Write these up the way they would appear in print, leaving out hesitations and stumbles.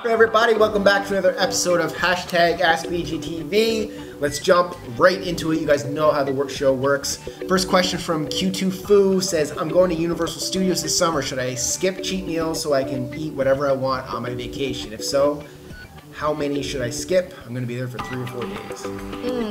Hey everybody, welcome back to another episode of Hashtag Ask BGTV. Let's jump right into it. You guys know how the show works. First question from Q2 Foo says, I'm going to Universal Studios this summer. Should I skip cheat meals so I can eat whatever I want on my vacation? If so, how many should I skip? I'm going to be there for 3 or 4 days.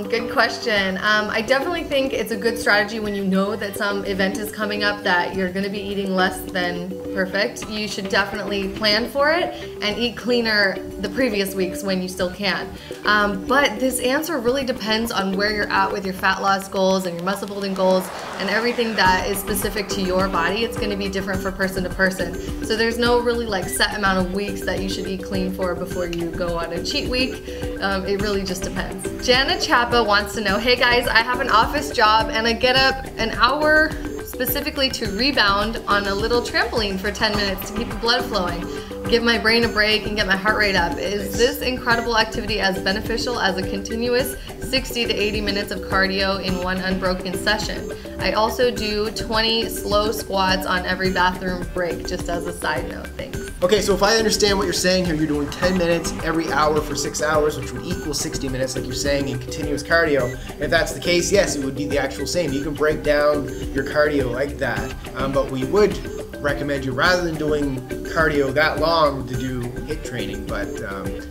Good question. I definitely think it's a good strategy when you know that some event is coming up that you're going to be eating less than perfect. You should definitely plan for it and eat cleaner the previous weeks when you still can. But this answer really depends on where you're at with your fat loss goals and your muscle building goals and everything that is specific to your body. It's going to be different for person to person. So there's no really like set amount of weeks that you should eat clean for before you go on a cheat week. It really just depends. Jana Chapa wants to know, hey guys, I have an office job and I get up an hour specifically to rebound on a little trampoline for 10 minutes to keep the blood flowing, give my brain a break and get my heart rate up. Is this incredible activity as beneficial as a continuous 60 to 80 minutes of cardio in one unbroken session? I also do 20 slow squats on every bathroom break, just as a side note. Thanks. Okay, so if I understand what you're saying here, you're doing 10 minutes every hour for 6 hours, which would equal 60 minutes, like you're saying, in continuous cardio. If that's the case, yes, it would be the actual same. You can break down your cardio like that, but we would recommend you, rather than doing cardio that long, to do HIIT training. But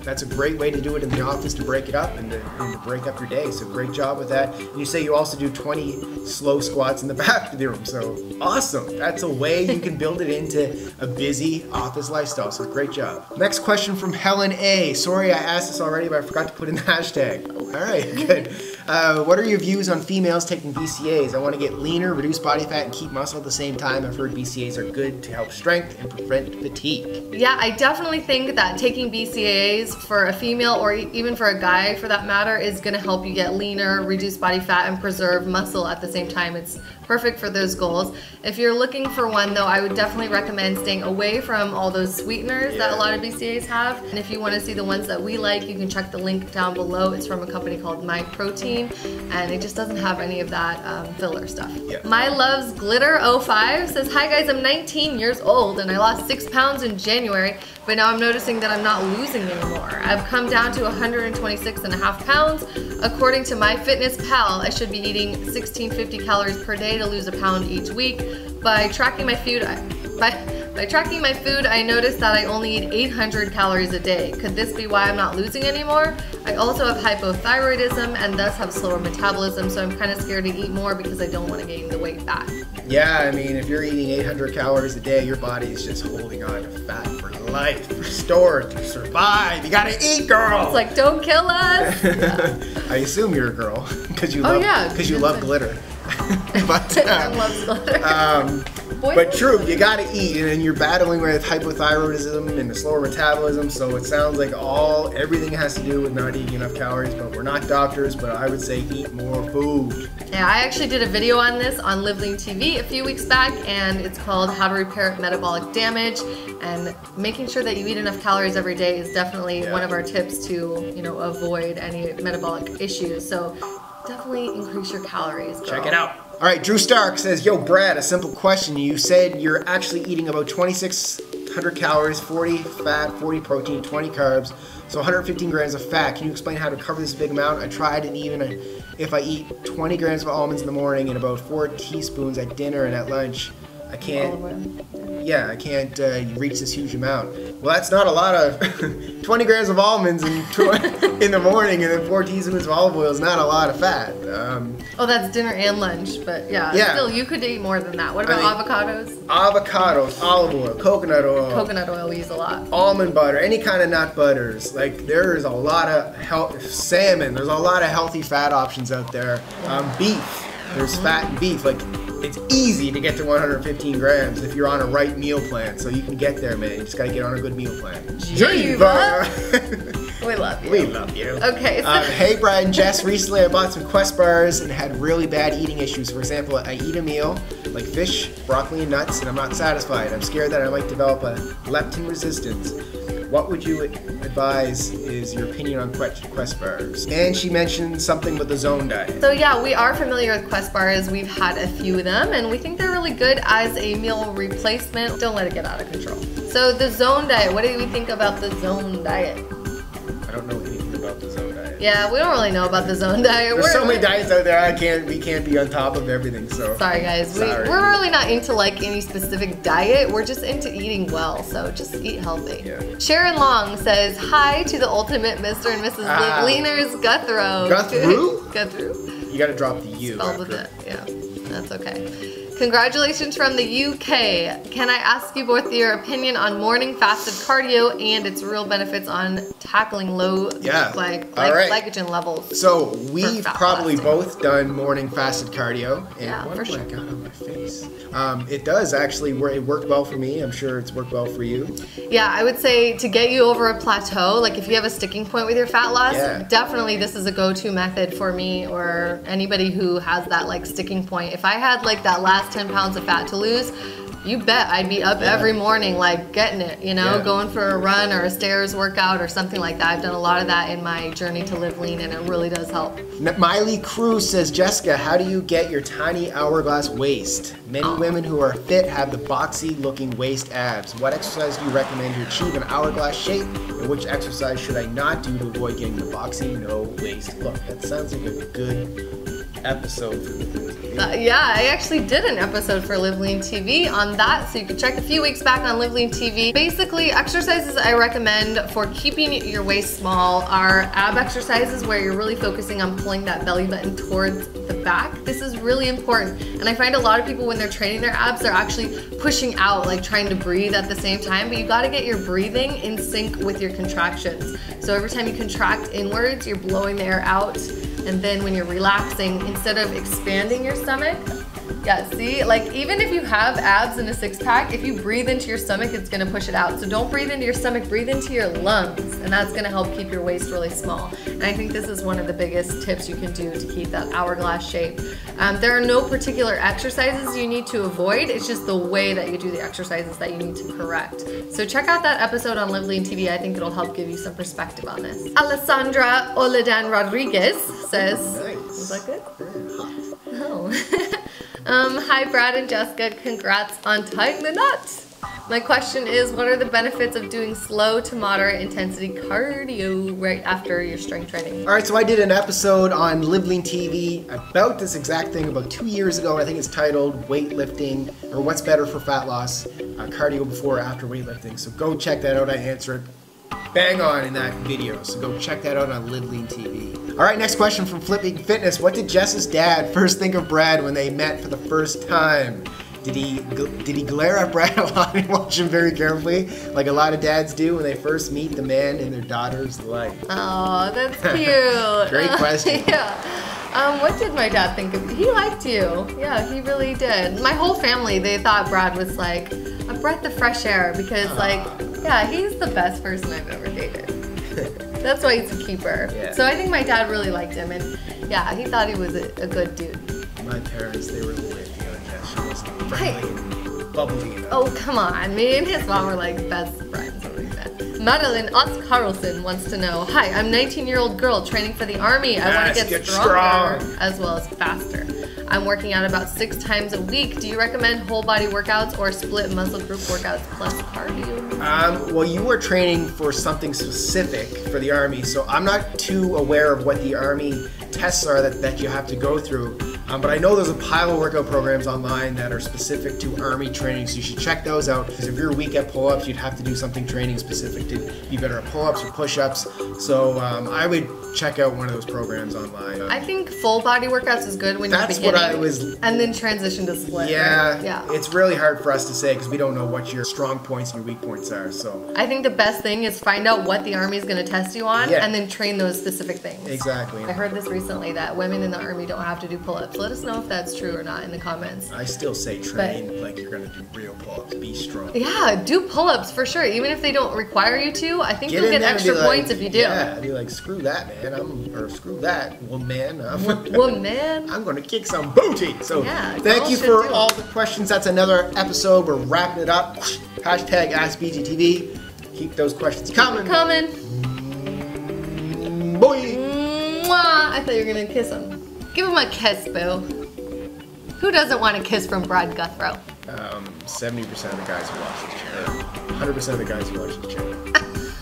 that's a great way to do it in the office, to break it up and to break up your day. So great job with that. And you say you also do 20 slow squats in the bathroom. So awesome. That's a way you can build it into a busy office lifestyle. So great job. Next question from Helen A. Sorry I asked this already, but I forgot to put in the hashtag. All right, good. What are your views on females taking BCAAs? I want to get leaner, reduce body fat, and keep muscle at the same time. I've heard BCAAs are good to help strength and prevent fatigue. Yeah, I definitely think that taking BCAAs for a female, or even for a guy for that matter, is going to help you get leaner, reduce body fat, and preserve muscle at the same time. It's perfect for those goals. If you're looking for one though, I would definitely recommend staying away from all those sweeteners that a lot of BCAAs have. And if you want to see the ones that we like, you can check the link down below. It's from a company called My Protein, and it just doesn't have any of that filler stuff. My Loves Glitter 05 says, hi guys, I'm 19 years old and I lost 6 pounds in January, but now I'm noticing that I'm not losing anymore. I've come down to 126.5 pounds. According to MyFitnessPal, I should be eating 1650 calories per day to lose a pound each week. By tracking my food, I noticed that I only eat 800 calories a day. Could this be why I'm not losing anymore? I also have hypothyroidism and thus have slower metabolism, so I'm kind of scared to eat more because I don't want to gain the weight back. Yeah, I mean, if you're eating 800 calories a day, your body is just holding on to fat for life, restored to survive. You gotta eat, girl. It's like, don't kill us. Yeah. I assume you're a girl because you love glitter. But but true, you gotta eat, and then you're battling with hypothyroidism and the slower metabolism, so it sounds like everything has to do with not eating enough calories. But we're not doctors, but I would say eat more food. Yeah, I actually did a video on this on Liveling TV a few weeks back, and it's called How to Repair Metabolic Damage. And making sure that you eat enough calories every day is definitely one of our tips to, avoid any metabolic issues. So definitely increase your calories, girl. Check it out. All right, Drew Stark says, yo, Brad, a simple question. You said you're actually eating about 2,600 calories, 40 fat, 40 protein, 20 carbs, so 115 grams of fat. Can you explain how to cover this big amount? I tried, and even if I eat 20 grams of almonds in the morning and about 4 teaspoons at dinner and at lunch, I can't reach this huge amount. Well, that's not a lot of 20 grams of almonds in the morning and then 4 teaspoons of olive oil is not a lot of fat. Oh, that's dinner and lunch, but yeah, still, you could eat more than that. What about avocados? Avocados, olive oil, coconut oil. Coconut oil we use a lot. Almond butter, any kind of nut butters. Like, there's a lot of salmon. There's a lot of healthy fat options out there. Beef. There's fat in beef. Like, it's easy to get to 115 grams if you're on a right meal plan, so you can get there, man. You just gotta get on a good meal plan. Jiva! We love you. We love you. Okay. So hey, Brad and Jess, recently I bought some Quest bars and had really bad eating issues. For example, I eat a meal like fish, broccoli, and nuts, and I'm not satisfied. I'm scared that I might develop a leptin resistance. What would you advise is your opinion on Quest bars? And she mentioned something with the Zone diet. So yeah, we are familiar with Quest bars. We've had a few of them, and we think they're really good as a meal replacement. Don't let it get out of control. So the zone diet, what do we think about the zone diet? I don't know anything about the zone diet. Yeah, we don't really know about the zone diet. There's so many diets out there. We can't be on top of everything. So sorry guys, we're really not into like any specific diet. We're just into eating well. So just eat healthy. Yeah. Sharon Long says hi to the ultimate Mr. and Mrs. Live Leaners, Gouthro. Gouthro? Gouthro. You got to drop the U. Spelled with it. Yeah, that's okay. Congratulations from the UK. Can I ask you both your opinion on morning fasted cardio and its real benefits on tackling low glycogen levels? So we've probably both done morning fasted cardio. And what have I got on my face? It does actually. It worked well for me. I'm sure it's worked well for you. Yeah, I would say to get you over a plateau, like if you have a sticking point with your fat loss, definitely this is a go-to method for me or anybody who has that like sticking point. If I had like that last 10 pounds of fat to lose, you bet I'd be up every morning like getting it, you know, going for a run or a stairs workout or something like that. I've done a lot of that in my journey to live lean and it really does help. Miley Cruz says, Jessica, how do you get your tiny hourglass waist? Many women who are fit have the boxy looking waist abs. What exercise do you recommend to achieve an hourglass shape? And which exercise should I not do to avoid getting the boxy no waist look? That sounds like a good episode for Live Lean TV. Yeah, I actually did an episode for Live Lean TV on that, so you can check a few weeks back on Live Lean TV. Basically, exercises I recommend for keeping your waist small are ab exercises where you're really focusing on pulling that belly button towards the back. This is really important, and I find a lot of people when they're training their abs, they're actually pushing out, like trying to breathe at the same time, but you gotta get your breathing in sync with your contractions. So every time you contract inwards, you're blowing the air out. And then when you're relaxing, instead of expanding your stomach, see, like even if you have abs and a six-pack, if you breathe into your stomach, it's gonna push it out. So don't breathe into your stomach, breathe into your lungs, and that's gonna help keep your waist really small. And I think this is one of the biggest tips you can do to keep that hourglass shape. There are no particular exercises you need to avoid, it's just the way that you do the exercises that you need to correct. So check out that episode on Live Lean TV, I think it'll help give you some perspective on this. Alessandra Oladan Rodriguez says, is that good? Oh. Hi Brad and Jessica, congrats on tying the nuts. My question is, what are the benefits of doing slow to moderate intensity cardio right after your strength training? All right, so I did an episode on Live Lean TV about this exact thing about 2 years ago. I think it's titled Weightlifting or What's Better for Fat Loss, Cardio Before or After Weightlifting. So go check that out. I answer it bang on in that video. So go check that out on Live Lean TV. All right, next question from Flipping Fitness. What did Jess's dad first think of Brad when they met for the first time? Did he glare at Brad a lot and watch him very carefully, like a lot of dads do when they first meet the man in their daughter's life? Oh, that's cute. Great question. Yeah. What did my dad think of you? He liked you. Yeah, he really did. My whole family, they thought Brad was like a breath of fresh air because yeah, he's the best person I've ever dated. That's why he's a keeper. Yeah. So I think my dad really liked him, and yeah, he thought he was a good dude. My parents, they were lit. She was friendly and bubbly. Oh, come on. Me and his mom were like best friends. Madeline Otz Carlson wants to know, hi, I'm a 19-year-old girl training for the Army. I want to get stronger as well as faster. I'm working out about 6 times a week. Do you recommend whole body workouts or split muscle group workouts plus cardio? Well, you are training for something specific for the Army, so I'm not too aware of what the Army tests are that you have to go through. But I know there's a pile of workout programs online that are specific to Army training, so you should check those out. Because if you're weak at pull-ups, you'd have to do something training specific to be better at pull-ups or push-ups. So I would check out one of those programs online. I think full body workouts is good when you're beginning. That's what I was... And then transition to split. Yeah, right? Yeah. It's really hard for us to say because we don't know what your strong points and your weak points are. So I think the best thing is find out what the Army is going to test you on and then train those specific things. Exactly. I heard this recently that women in the Army don't have to do pull-ups. Let us know if that's true or not in the comments. I still say train like you're going to do real pull-ups. Be strong. Yeah, do pull-ups for sure. Even if they don't require you to, I think you'll get extra points if you do. Yeah, be like, screw that, man. Or screw that, woman. Woman. I'm going to kick some booty. So yeah, thank you for all the questions. That's another episode. We're wrapping it up. Hashtag Ask BGTV. Keep those questions coming. Boy. Mwah. I thought you were going to kiss him. Give him a kiss, boo. Who doesn't want a kiss from Brad Gouthro? 70% of the guys who watch this channel. 100% of the guys who watch this channel.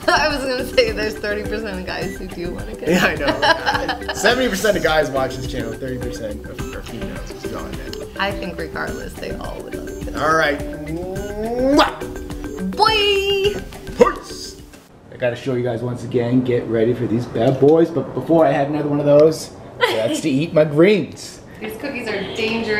I was gonna say there's 30% of guys who do want to get. Yeah, I know. 70% of guys watch this channel. 30% are females. It's gone, man. I think regardless, they all would love it. All right. Boy! Peace. I gotta show you guys once again. Get ready for these bad boys. But before I have another one of those, that's to eat my greens. These cookies are dangerous.